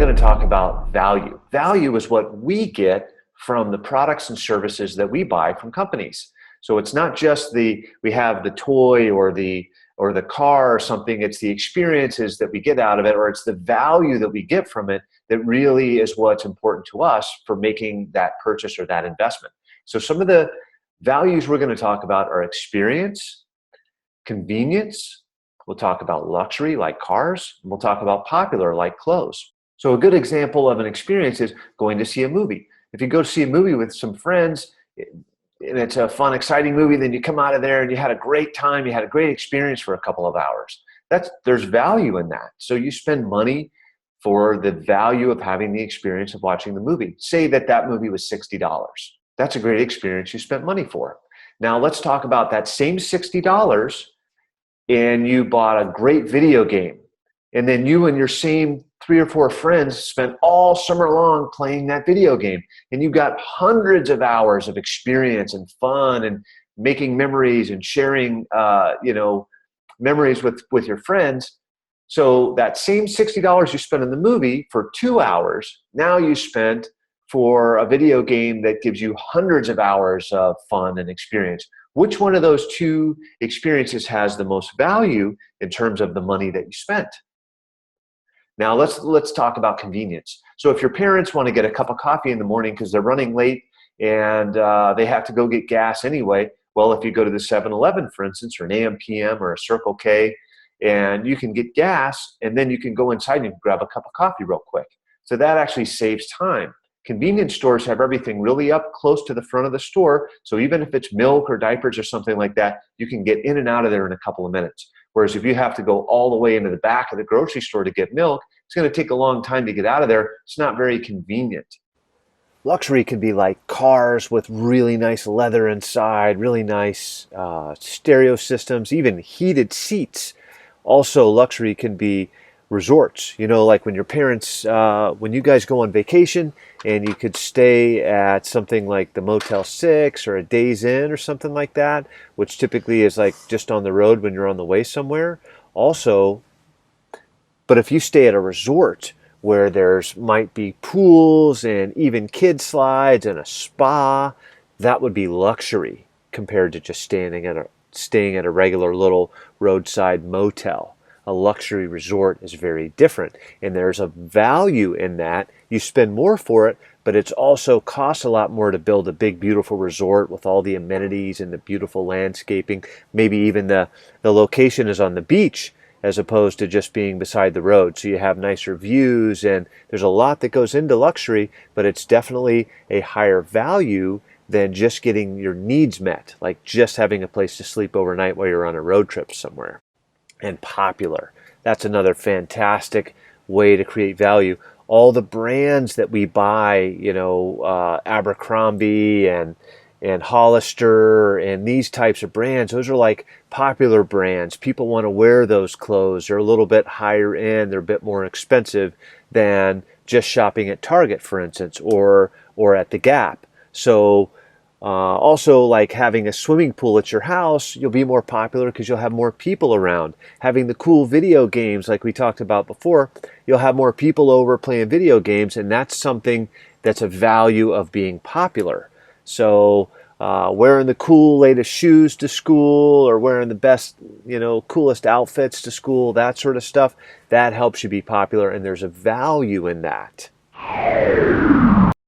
going to talk about value. Value is what we get from the products and services that we buy from companies. So it's not just we have the toy or the car or something, it's the experiences that we get out of it, or it's the value that we get from it that really is what's important to us for making that purchase or that investment. So some of the values we're going to talk about are experience, convenience, we'll talk about luxury like cars, and we'll talk about popular like clothes. So a good example of an experience is going to see a movie. If you go see a movie with some friends, and it's a fun, exciting movie, then you come out of there and you had a great time, you had a great experience for a couple of hours. There's value in that. So you spend money for the value of having the experience of watching the movie. Say that movie was $60. That's a great experience you spent money for. Now let's talk about that same $60 and you bought a great video game. And then you and your same 3 or 4 friends spent all summer long playing that video game. And you got hundreds of hours of experience and fun and making memories and sharing, memories with your friends. So that same $60 you spent in the movie for 2 hours, now you spent for a video game that gives you hundreds of hours of fun and experience. Which one of those 2 experiences has the most value in terms of the money that you spent? Now let's talk about convenience. So if your parents want to get a cup of coffee in the morning because they're running late and they have to go get gas anyway, well, if you go to the 7-Eleven, for instance, or an AM PM or a Circle K, and you can get gas, and then you can go inside and you can grab a cup of coffee real quick. So that actually saves time. Convenience stores have everything really up close to the front of the store, so even if it's milk or diapers or something like that, you can get in and out of there in a couple of minutes. Whereas if you have to go all the way into the back of the grocery store to get milk, it's going to take a long time to get out of there. It's not very convenient. Luxury can be like cars with really nice leather inside, really nice stereo systems, even heated seats. Also, luxury can be resorts, like when your parents, when you guys go on vacation and you could stay at something like the Motel 6 or a Days Inn or something like that, which typically is like just on the road when you're on the way somewhere. Also, but if you stay at a resort where there's might be pools and even kid slides and a spa, that would be luxury compared to just staying at a regular little roadside motel. A luxury resort is very different, and there's a value in that. You spend more for it, but it's also costs a lot more to build a big, beautiful resort with all the amenities and the beautiful landscaping. Maybe even the location is on the beach as opposed to just being beside the road. So you have nicer views, and there's a lot that goes into luxury, but it's definitely a higher value than just getting your needs met, like just having a place to sleep overnight while you're on a road trip somewhere. And popular. That's another fantastic way to create value. All the brands that we buy, Abercrombie and Hollister and these types of brands, those are like popular brands. People want to wear those clothes. They're a little bit higher end. They're a bit more expensive than just shopping at Target, for instance, or at the Gap. So also, like having a swimming pool at your house, you'll be more popular because you'll have more people around. Having the cool video games like we talked about before, you'll have more people over playing video games, and that's something that's a value of being popular. So wearing the cool latest shoes to school or wearing the best, coolest outfits to school, that sort of stuff, that helps you be popular, and there's a value in that.